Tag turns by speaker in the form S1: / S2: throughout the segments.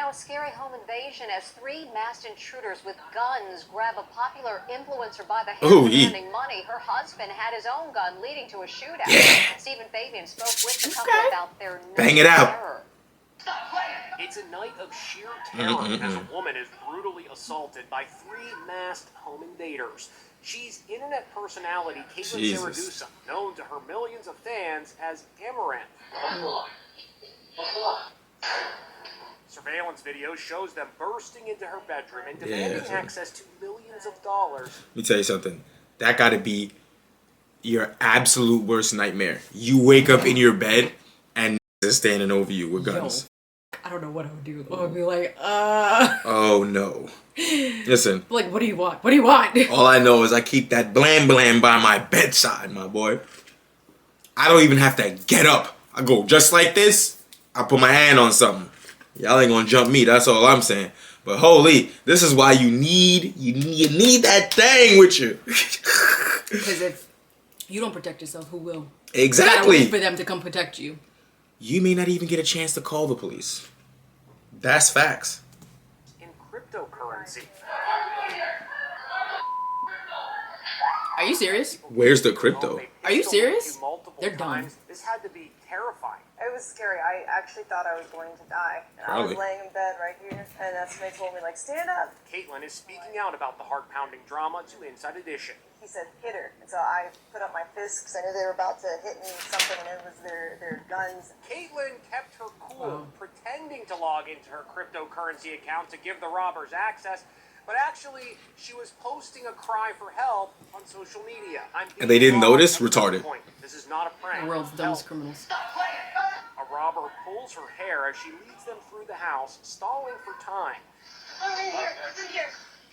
S1: now a scary home invasion as 3 masked intruders with guns grab a popular influencer by the hair demanding money. Her husband had his own gun, leading to a shootout.
S2: Yeah.
S1: Stephen Fabian spoke with the couple about their
S2: Bang it out.
S1: terror.
S3: It's a night of sheer terror as a woman is brutally assaulted by 3 masked home invaders. She's internet personality Caitlin Saragusa, known to her millions of fans as Amaranth. Surveillance video shows them bursting into her bedroom and demanding access to millions of dollars.
S2: Let me tell you something. That gotta be your absolute worst nightmare. You wake up in your bed and is standing over you with guns.
S4: Yo, I don't know what I would do. I would be like,
S2: Oh no. Listen.
S4: Like, what do you want? What do you want?
S2: All I know is I keep that blam blam by my bedside, my boy. I don't even have to get up. I go just like this. I put my hand on something. Y'all ain't gonna jump me. That's all I'm saying. But holy, this is why you need that thing with you.
S4: Because if you don't protect yourself, who will?
S2: Exactly.
S4: You gotta wait for them to come protect you.
S2: You may not even get a chance to call the police. That's facts.
S3: In cryptocurrency.
S4: Are you serious?
S2: Where's the crypto?
S4: Are you serious? They're
S3: dumb.
S4: dumb.
S3: This had to be terrifying.
S5: It was scary. I actually thought I was going to die. And I was laying in bed right here, and that's when they told me, like, stand up.
S3: Caitlin is speaking out about the heart-pounding drama to Inside Edition.
S5: He said, hit her. And so I put up my fists because I knew they were about to hit me with something, and it was their guns.
S3: Caitlin kept her cool, pretending to log into her cryptocurrency account to give the robbers access, but actually, she was posting a cry for help on social media.
S2: And they didn't notice? Retarded.
S3: This is not a prank.
S4: The world's dumbest criminals.
S3: A robber pulls her hair as she leads them through the house, stalling for time.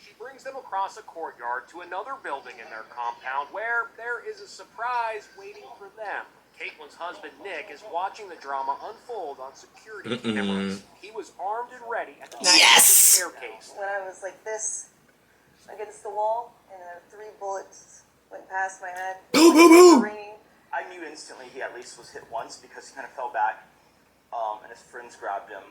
S3: She brings them across a courtyard to another building in their compound where there is a surprise waiting for them. Caitlin's husband, Nick, is watching the drama unfold on security cameras. He was armed and ready at the staircase.
S5: When I was like this against the wall, and 3 bullets went past my head.
S2: Boom, boom, boom!
S6: I knew instantly he at least was hit once because he kind of fell back, and his friends grabbed him.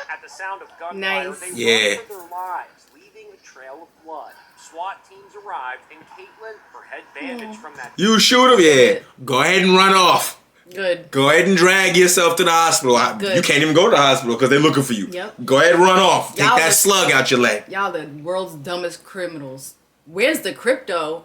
S3: At the sound of gunfire, they run for their lives, leaving a trail of blood. SWAT teams arrived, and Caitlin, her head bandaged from that...
S2: You shoot him? Yeah. Go ahead and run off.
S4: Good.
S2: Go ahead and drag yourself to the hospital. You can't even go to the hospital because they're looking for you.
S4: Yep.
S2: Go ahead and run off. Take that slug out your leg.
S4: Y'all the world's dumbest criminals. Where's the crypto?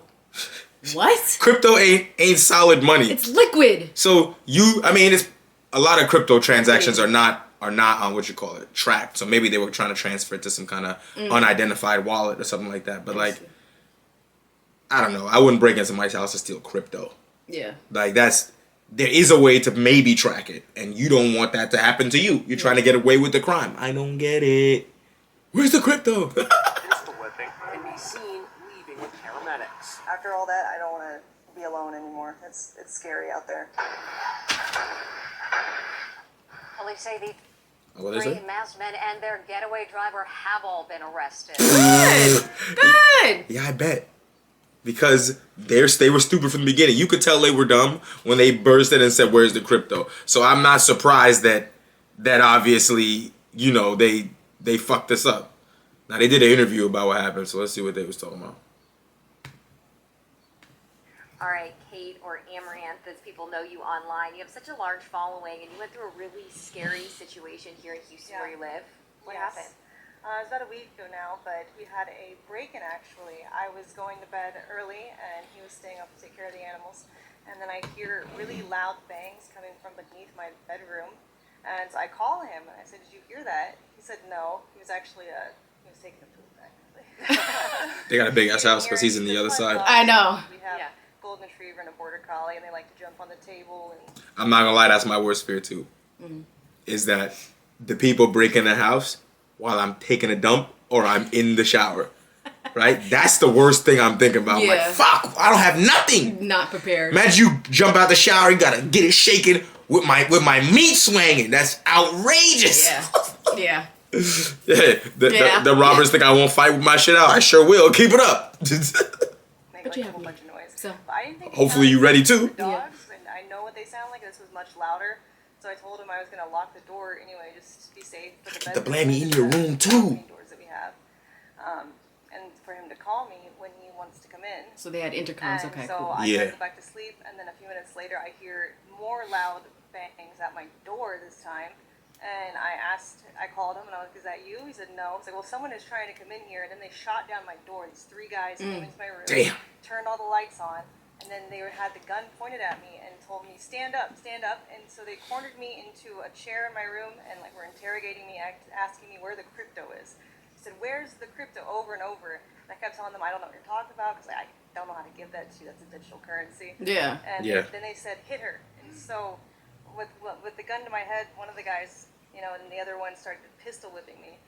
S4: What?
S2: Crypto ain't solid money.
S4: It's liquid.
S2: So it's a lot of crypto transactions are not on what you call it, tracked. So maybe they were trying to transfer it to some kind of unidentified wallet or something like that. But like, I don't know. I wouldn't break into somebody's house to steal crypto.
S4: Yeah.
S2: Like there is a way to maybe track it, and you don't want that to happen to you. You're trying to get away with the crime. I don't get it. Where's the crypto?
S3: Pistol whipping can be seen leaving with paramedics.
S5: After all that, I don't want to be alone anymore. It's scary out there.
S1: Police say the
S2: What is
S1: 3
S2: it?
S1: masked men and their getaway driver have all been arrested.
S4: Good. Good.
S2: Yeah, I bet. Because they were stupid from the beginning. You could tell they were dumb when they burst in and said, "Where's the crypto?" So I'm not surprised that obviously, they fucked this up. Now they did an interview about what happened, so let's see what they was talking about.
S1: All right, Kate or Amaranth, as people know you online, you have such a large following, and you went through a really scary situation here in Houston where you live. What happened?
S5: It was about a week ago now, but we had a break-in actually. I was going to bed early, and he was staying up to take care of the animals. And then I hear really loud bangs coming from beneath my bedroom. And so I call him, and I said, "Did you hear that?" He said no. He was actually he was taking a poop, actually.
S2: They got a big ass house because he's in the other side.
S4: I know.
S5: We have golden retriever and a border collie, and they like to jump on the table. And
S2: I'm not gonna lie, that's my worst fear too. Is that the people break in the house while I'm taking a dump or I'm in the shower. Right? That's the worst thing I'm thinking about.
S4: Yeah.
S2: Like, fuck, I don't have nothing.
S4: Not prepared.
S2: Imagine you jump out the shower, you gotta get it shaken with my meat swinging. That's outrageous.
S4: Yeah.
S2: The robbers think I won't fight with my shit out. I sure will. Keep it up.
S5: make like a whole bunch of noise.
S4: So
S5: but I didn't think
S2: hopefully you ready too.
S5: dogs, and I know what they sound like. This was much louder. So I told him I was gonna lock the door anyway, just to be safe. For
S2: Keep the
S5: bedroom
S2: blammy in
S5: and
S2: your
S5: the
S2: room, too.
S5: doors that we have, and for him to call me when he wants to come in.
S4: So they had intercoms.
S5: And
S4: Okay,
S5: so
S4: cool.
S5: I
S2: Yeah.
S5: try to go back to sleep, and then a few minutes later, I hear more loud bangs at my door this time. And I called him, and I was like, "Is that you?" He said, "No." I was like, "Well, someone is trying to come in here," and then they shot down my door. These 3 guys came into my room,
S2: Damn.
S5: turned all the lights on, and then they had the gun pointed at me and told me, stand up, stand up." And so they cornered me into a chair in my room and like were interrogating me, asking me where the crypto is. I said, "Where's the crypto?" over and over. And I kept telling them, "I don't know what you're talking about," because I don't know how to give that to you. That's a digital currency.
S4: Yeah.
S5: And
S2: Yeah.
S5: then they said, "Hit her." And so with the gun to my head, one of the guys, and the other one started pistol whipping me.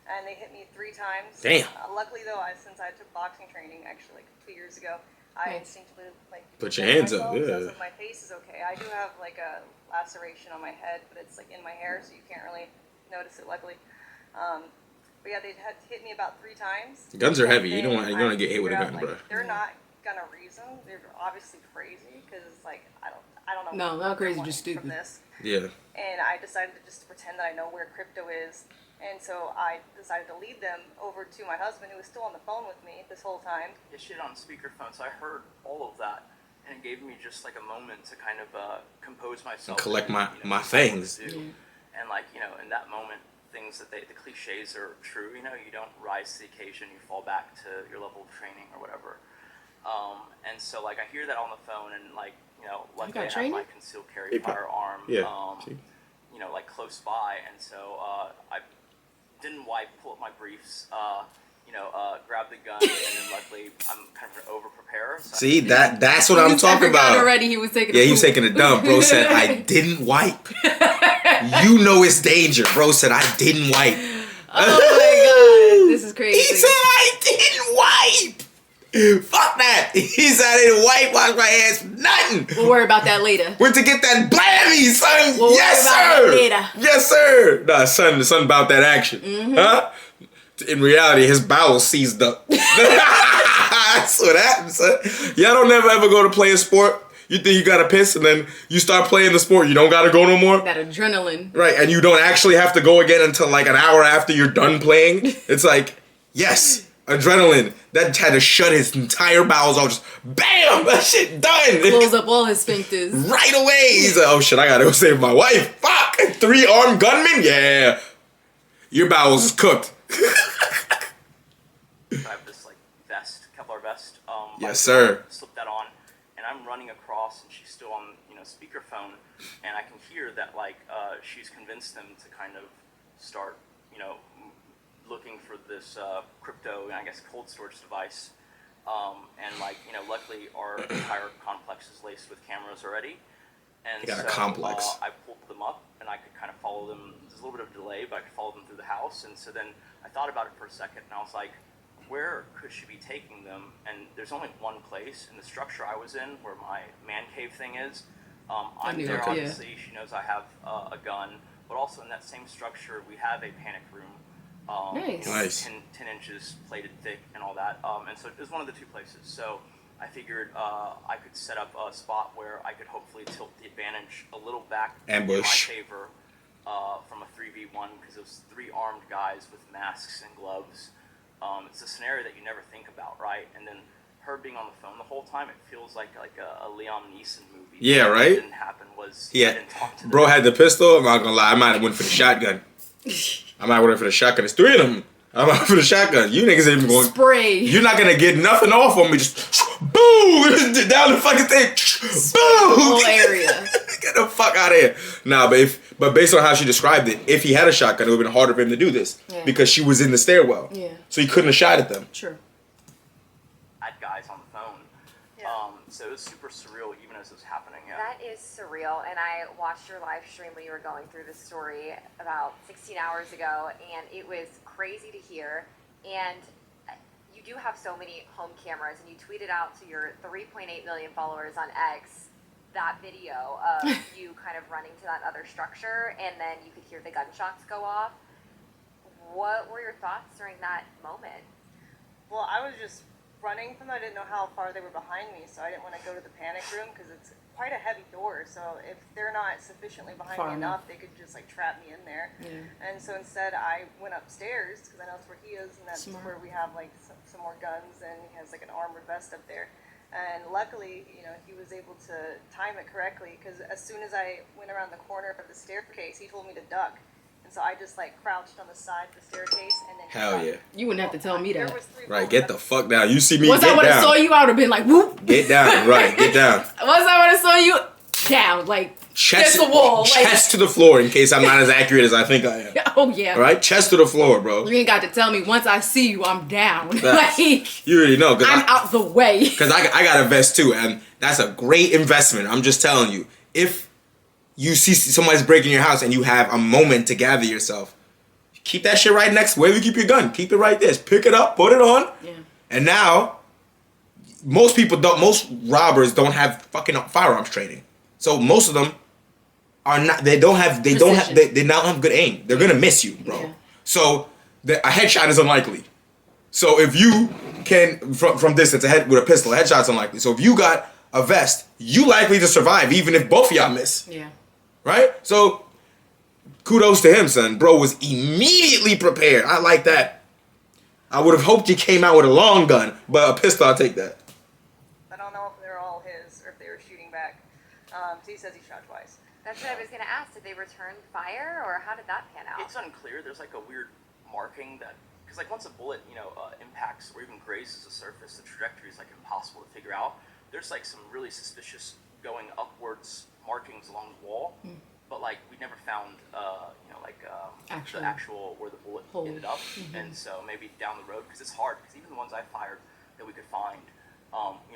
S5: And they hit me 3 times.
S2: Damn.
S5: Luckily, though, since I took boxing training, actually, like 2 years ago, I
S4: Nice.
S5: instinctively, like,
S2: Put your
S5: defend
S2: hands up,
S5: myself,
S2: yeah.
S5: So my face is okay. I do have, like, a laceration on my head, but it's, like, in my hair, so you can't really notice it, luckily. But yeah, they had hit me about 3 times.
S2: Guns are
S5: And
S2: heavy. You don't
S5: then
S2: want to
S5: I
S2: get hit with a
S5: figured
S2: gun,
S5: out,
S2: bro.
S5: like, they're not gonna reason. They're obviously crazy, because, like, I don't know.
S4: No,
S5: what
S4: not
S5: they're
S4: crazy,
S5: wanting
S4: just
S5: from
S4: stupid.
S5: this.
S2: Yeah.
S5: And I decided to just pretend that I know where crypto is. And so I decided to lead them over to my husband, who was still on the phone with me this whole time.
S6: Yeah, she had it on speakerphone, so I heard all of that, and it gave me just like a moment to kind of compose myself,
S2: Collect
S6: and,
S2: my
S6: decide what
S2: things.
S6: to do. And like in that moment, things that the cliches are true. You don't rise to the occasion, you fall back to your level of training or whatever. And so like I hear that on the phone, and like luckily I have
S4: training?
S6: my concealed carry
S2: Hey, Pop.
S6: firearm.
S2: Yeah. See?
S6: Like close by, and so I didn't pull up my briefs, grab the gun, and then luckily I'm kind of an over-preparer. So
S2: See, that's what I'm
S4: I
S2: talking
S4: forgot
S2: about.
S4: already he was taking
S2: Yeah,
S4: a
S2: he was
S4: poop.
S2: taking a dump. Bro said, I didn't wipe. You know it's danger. Bro said, I didn't wipe.
S4: Oh my god, this is crazy.
S2: He said, I didn't wipe. Fuck that. He said, I didn't wipe, wash my hands, nothing.
S4: We'll worry about that later.
S2: Went to get that blammy, son.
S4: We'll
S2: Yes,
S4: worry about
S2: sir.
S4: that later.
S2: Yes, sir. Nah, son about that action. Huh? In reality, his bowels seized up. That's what happens, son. Y'all don't never ever go to play a sport. You think you gotta piss, and then you start playing the sport. You don't gotta go no more.
S4: That adrenaline.
S2: Right, and you don't actually have to go again until like an hour after you're done playing. It's like, yes, adrenaline. That had to shut his entire bowels off. Just bam, that shit done.
S4: Close up all his sphincters.
S2: Right away. He's like, oh shit, I gotta go save my wife. Fuck, 3 armed gunmen? Yeah. Your bowels is cooked.
S6: I have this like Kevlar vest.
S2: Yes, sir.
S6: Slip that on, and I'm running across, and she's still on speakerphone, and I can hear that like she's convinced them to kind of start looking for this crypto, I guess, cold storage device. And like luckily our entire complex is laced with cameras already. And
S2: You got a
S6: so,
S2: complex.
S6: I pulled them up, and I could kind of follow them. There's a little bit of delay, but I could follow them through the house. And so then I thought about it for a second, and I was like, where could she be taking them? And there's only one place in the structure I was in where my man cave thing is. I'm
S4: knew
S6: there,
S4: it, yeah.
S6: obviously. She knows I have a gun, but also in that same structure, we have a panic room.
S4: Nice.
S2: Nice.
S6: 10 inches plated thick and all that. And so it was one of the 2 places. So I figured I could set up a spot where I could hopefully tilt the advantage a little back
S2: Ambush.
S6: in my favor from a 3v1, because it was 3 armed guys with masks and gloves. It's a scenario that you never think about, right? And then her being on the phone the whole time, it feels like a Liam Neeson movie.
S2: Yeah,
S6: What
S2: right?
S6: didn't happen was I
S2: Yeah.
S6: didn't talk to them.
S2: Bro had the pistol. I'm not gonna lie. I might have went for the shotgun. I might have went for the shotgun. There's 3 of them. I might for the shotgun. You niggas ain't even going.
S4: Spray.
S2: You're not gonna get nothing off on me. Just boom down the fucking thing. Boom.
S4: Whole area.
S2: Get the fuck out of here. Nah, but based on how she described it, if he had a shotgun, it would have been harder for him to do this
S4: Yeah.
S2: because she was in the stairwell.
S4: Yeah.
S2: So he couldn't have shot at them.
S4: True.
S6: I had guys on the phone.
S5: Yeah.
S6: So it was super surreal even as it was happening. Yeah.
S1: That is surreal, and I watched your live stream when you were going through this story about 16 hours ago, and it was crazy to hear. And you do have so many home cameras, and you tweeted out to your 3.8 million followers on X that video of you kind of running to that other structure, and then you could hear the gunshots go off. What were your thoughts during that moment?
S5: Well, I was just running from them. I didn't know how far they were behind me, so I didn't want to go to the panic room because it's quite a heavy door. So if they're not sufficiently behind
S4: Far
S5: me
S4: enough.
S5: enough, they could just like trap me in there.
S4: Yeah.
S5: And so instead, I went upstairs because I know that's where he is, and that's
S4: Smart.
S5: where we have like some more guns, and he has like an armored vest up there. And luckily, you know, he was able to time it correctly because as soon as I went around the corner of the staircase, he told me to duck. And so I just like crouched on the side of the staircase and then
S2: Hell yeah.
S4: You wouldn't have to tell me
S5: There
S4: that.
S5: was 3
S2: Right,
S5: bullets.
S2: get the fuck down. You see me
S4: Once I
S2: get
S4: would have saw
S2: down.
S4: you, I would have been like, whoop.
S2: Get down, right, get down.
S4: Once I would have saw you, down, like,
S2: Chest,
S4: against the wall. Like,
S2: chest to the floor in case I'm not as accurate as I think I am.
S4: oh, yeah.
S2: All right, chest to the floor, bro.
S4: You ain't got to tell me. Once I see you, I'm down.
S2: Facts.
S4: Like,
S2: You already know, because
S4: I'm out the way.
S2: Because I got a vest too, and that's a great investment. I'm just telling you. If you see somebody's breaking your house and you have a moment to gather yourself, keep that shit right next to wherever you keep your gun. Keep it right there. Just pick it up, put it on,
S4: Yeah.
S2: and now most robbers don't have fucking firearms training. So most of them are not. They don't have good aim. They're gonna miss you, bro.
S4: Yeah.
S2: So a headshot is unlikely. So if you can from distance with a pistol, a headshot's unlikely. So if you got a vest, you likely to survive even if both of y'all miss.
S4: Yeah.
S2: Right? So kudos to him, son. Bro was immediately prepared. I like that. I would have hoped you came out with a long gun, but a pistol, I'll take that.
S5: I don't know if they're all his or if they were shooting back. So he says he shot twice.
S1: That's what I was going to ask. Did they return fire, or how did that pan out?
S6: It's unclear. There's like a weird marking that, because like once a bullet, impacts or even grazes the surface, the trajectory is like impossible to figure out. There's like some really suspicious going upwards markings along the wall, but like we never found,
S4: Actual
S6: the actual where the bullet
S4: hole.
S6: ended up, and so maybe down the road, because it's hard, because even the ones I fired that we could find,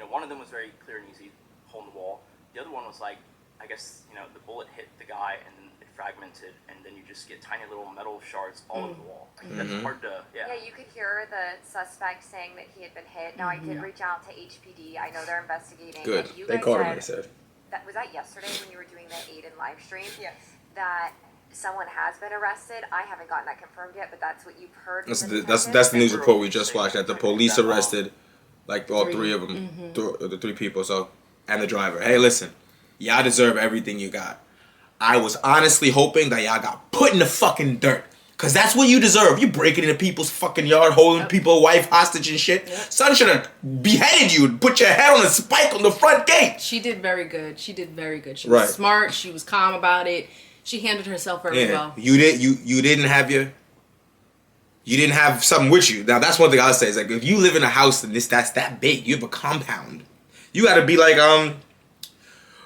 S6: one of them was very clear and easy, hole in the wall. The other one was like, I guess, the bullet hit the guy and then it fragmented, and then you just get tiny little metal shards all over the wall. Like, that's hard to,
S1: Yeah, you could hear the suspect saying that he had been hit. Now, I did reach out to HPD. I know they're investigating.
S2: Good.
S1: And you
S2: They
S1: guys
S2: caught him, I said.
S1: was that yesterday when you were doing the Aiden live stream?
S5: Yes.
S1: That someone has been arrested. I haven't gotten that confirmed yet, but that's what you've heard.
S2: That's
S1: from
S2: the
S1: detectives?
S2: news report we just watched, that the police arrested like all three of them, the 3 people, and the driver. Hey, listen, y'all deserve everything you got. I was honestly hoping that y'all got put in the fucking dirt. Cause that's what you deserve. You breaking into people's fucking yard, holding people's wife hostage and shit. Son should have beheaded you and put your head on a spike on the front gate.
S4: She did very good. She was
S2: Right.
S4: smart. She was calm about it. She handled herself very well.
S2: You didn't have something with you. Now that's one thing I'll say is like if you live in a house and that's that big, you have a compound. You gotta be like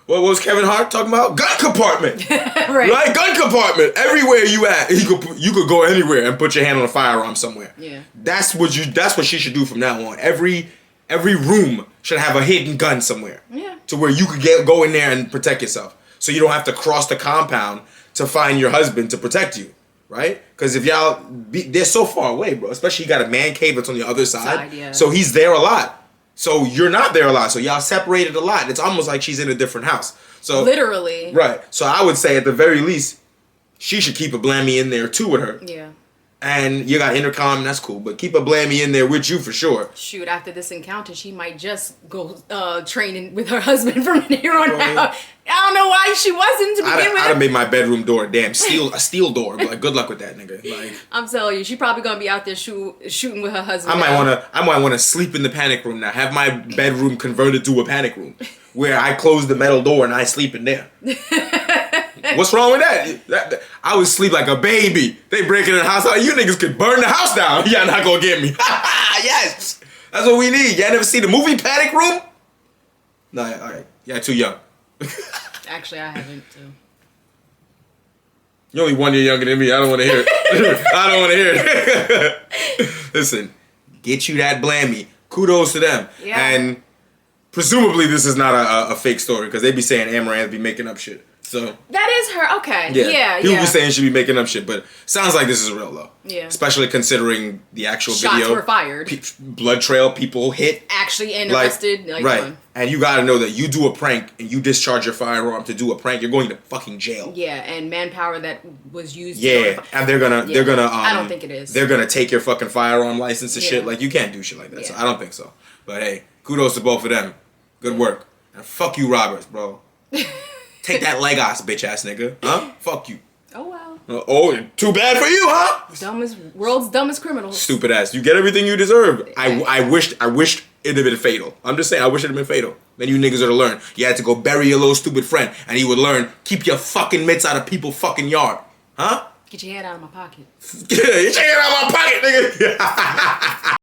S2: what was Kevin Hart talking about? Gun compartment. Right? Gun compartment. Everywhere you at, you could go anywhere and put your hand on a firearm somewhere.
S4: Yeah.
S2: That's what she should do from now on. Every room should have a hidden gun somewhere.
S4: Yeah.
S2: To where you could go in there and protect yourself. So you don't have to cross the compound to find your husband to protect you. Right? Because if they're so far away, bro. Especially you got a man cave that's on the other side.
S4: Yeah.
S2: So he's there a lot. So you're not there a lot. So y'all separated a lot. It's almost like she's in a different house. So
S4: Literally.
S2: Right. So I would say at the very least, she should keep a Blammy in there too with her.
S4: Yeah.
S2: And you got intercom, and that's cool. But keep a Blammy in there with you for sure.
S4: Shoot, after this encounter, she might just go training with her husband from here on out. I don't know why she wasn't to begin with.
S2: I'd have made my bedroom door a steel door. But like, good luck with that, nigga. Like,
S4: I'm telling you, she probably gonna be out there shooting with her husband.
S2: I might wanna sleep in the panic room now. Have my bedroom converted to a panic room where I close the metal door and I sleep in there. What's wrong with that? I would sleep like a baby. They break in the house. You niggas could burn the house down. Y'all not gonna get me. Yes. That's what we need. Y'all never see the movie Panic Room? No, alright. Y'all too young.
S4: Actually, I haven't.
S2: You're only 1 year younger than me. I don't want to hear it. I don't want to hear it. Listen, get you that Blammy. Kudos to them.
S4: Yeah.
S2: And presumably this is not a fake story because they be saying Amaranth be making up shit. So
S4: That is her. Okay. Yeah.
S2: People be saying she be making up shit, but sounds like this is real though.
S4: Yeah.
S2: Especially considering the actual
S4: Shots
S2: video.
S4: were fired.
S2: Blood trail, people hit.
S4: Actually and arrested. Like,
S2: right. And you gotta know that you do a prank and you discharge your firearm to do a prank, you're going to fucking jail.
S4: Yeah, and manpower that was used.
S2: Yeah, and they're gonna.
S4: I don't think it is.
S2: They're gonna take your fucking firearm license and shit.
S4: Yeah.
S2: Like you can't do shit like that.
S4: Yeah.
S2: So I don't think so. But hey, kudos to both of them. Good work. And fuck you, Roberts, bro. Take that Legos, bitch ass nigga. Huh? Fuck you.
S4: Oh well.
S2: Oh, too bad for you, huh?
S4: World's dumbest criminals.
S2: Stupid ass. You get everything you deserve. I wished it'd have been fatal. I'm just saying, I wish it'd have been fatal. Then you niggas would have learned. You had to go bury your little stupid friend, and he would learn, keep your fucking mitts out of people's fucking yard. Huh?
S4: Get your head out of my pocket.
S2: Get your head out of my pocket, nigga.